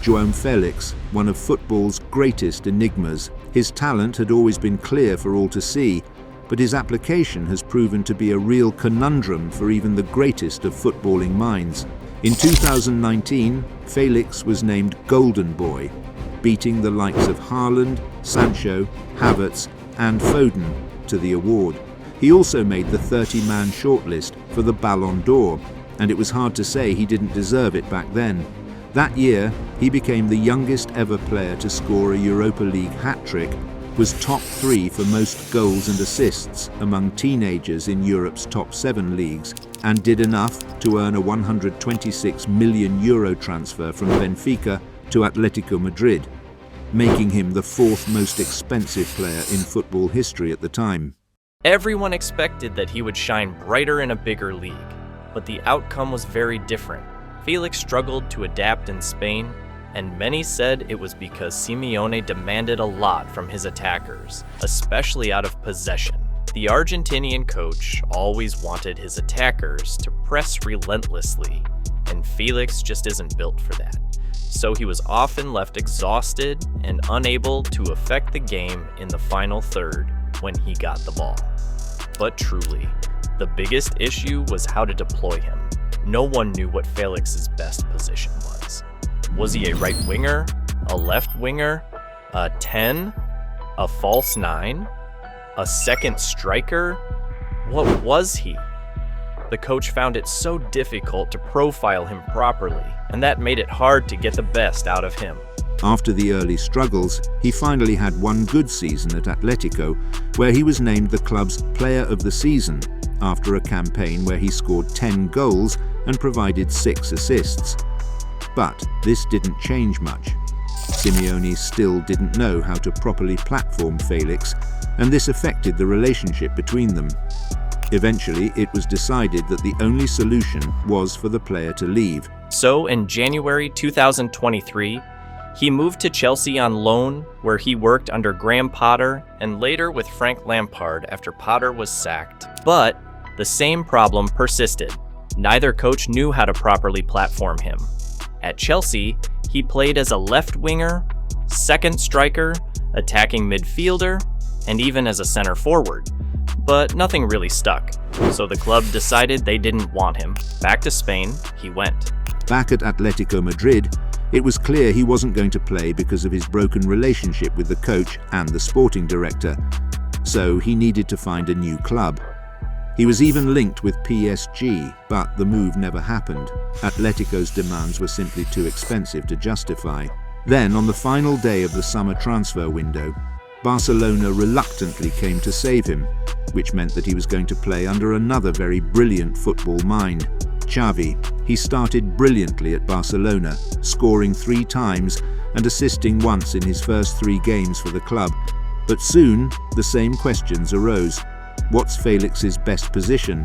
João Félix, one of football's greatest enigmas. His talent had always been clear for all to see, but his application has proven to be a real conundrum for even the greatest of footballing minds. In 2019, Félix was named Golden Boy, beating the likes of Haaland, Sancho, Havertz and Foden to the award. He also made the 30-man shortlist for the Ballon d'Or, and it was hard to say he didn't deserve it back then. That year, he became the youngest ever player to score a Europa League hat-trick, was top 3 for most goals and assists among teenagers in Europe's top 7 leagues, and did enough to earn a €126 million transfer from Benfica to Atletico Madrid, making him the 4th most expensive player in football history at the time. Everyone expected that he would shine brighter in a bigger league, but the outcome was very different. Félix struggled to adapt in Spain, and many said it was because Simeone demanded a lot from his attackers, especially out of possession. The Argentinian coach always wanted his attackers to press relentlessly, and Félix just isn't built for that. So he was often left exhausted and unable to affect the game in the final third when he got the ball. But truly, the biggest issue was how to deploy him. No one knew what Félix's best position was. Was he a right winger, a left winger, a 10, a false 9, a second striker? What was he? The coach found it so difficult to profile him properly, and that made it hard to get the best out of him. After the early struggles, he finally had one good season at Atletico, where he was named the club's Player of the Season, after a campaign where he scored 10 goals and provided 6 assists. But this didn't change much. Simeone still didn't know how to properly platform Félix, and this affected the relationship between them. Eventually, it was decided that the only solution was for the player to leave. So in January 2023, he moved to Chelsea on loan, where he worked under Graham Potter and later with Frank Lampard after Potter was sacked. But the same problem persisted. Neither coach knew how to properly platform him. At Chelsea, he played as a left winger, second striker, attacking midfielder, and even as a center forward. But nothing really stuck, so the club decided they didn't want him. Back to Spain, he went. Back at Atletico Madrid, it was clear he wasn't going to play because of his broken relationship with the coach and the sporting director, so he needed to find a new club. He was even linked with PSG, but the move never happened. Atletico's demands were simply too expensive to justify. Then, on the final day of the summer transfer window, Barcelona reluctantly came to save him, which meant that he was going to play under another very brilliant football mind, Xavi. He started brilliantly at Barcelona, scoring 3 times and assisting once in his first 3 games for the club. But soon, the same questions arose. What's Félix's best position?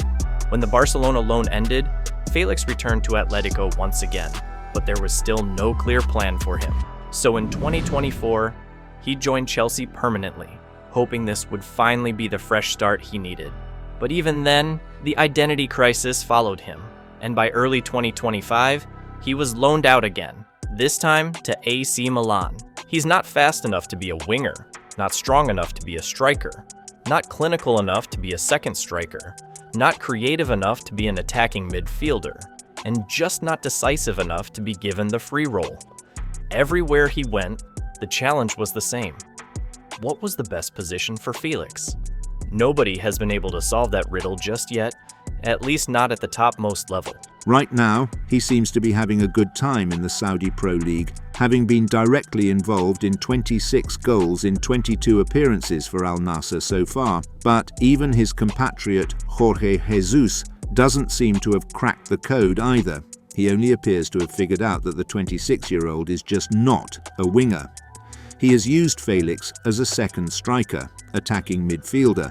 When the Barcelona loan ended, Félix returned to Atletico once again, but there was still no clear plan for him. So in 2024, he joined Chelsea permanently, hoping this would finally be the fresh start he needed. But even then, the identity crisis followed him, and by early 2025, he was loaned out again, this time to AC Milan. He's not fast enough to be a winger, not strong enough to be a striker, not clinical enough to be a second striker, not creative enough to be an attacking midfielder, and just not decisive enough to be given the free role. Everywhere he went, the challenge was the same. What was the best position for Félix? Nobody has been able to solve that riddle just yet, at least not at the topmost level. Right now, he seems to be having a good time in the Saudi Pro League, having been directly involved in 26 goals in 22 appearances for Al Nassr so far. But even his compatriot Jorge Jesus doesn't seem to have cracked the code either. He only appears to have figured out that the 26-year-old is just not a winger. He has used Félix as a second striker, attacking midfielder,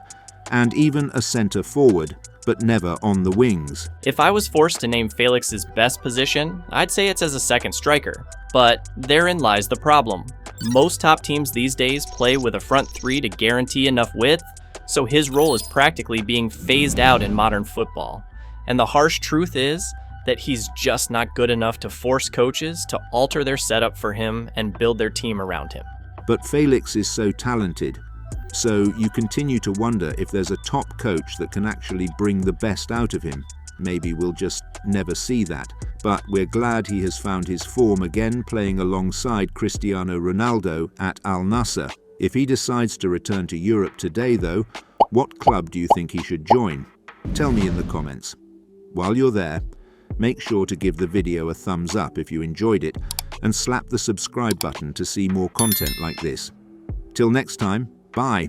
and even a centre forward, but never on the wings. If I was forced to name Félix's best position, I'd say it's as a second striker. But therein lies the problem. Most top teams these days play with a front 3 to guarantee enough width, so his role is practically being phased out in modern football. And the harsh truth is, that he's just not good enough to force coaches to alter their setup for him and build their team around him. But Félix is so talented, so you continue to wonder if there's a top coach that can actually bring the best out of him. Maybe we'll just never see that, but we're glad he has found his form again playing alongside Cristiano Ronaldo at Al Nassr. If he decides to return to Europe today though, what club do you think he should join? Tell me in the comments. While you're there, make sure to give the video a thumbs up if you enjoyed it and slap the subscribe button to see more content like this. Till next time, bye.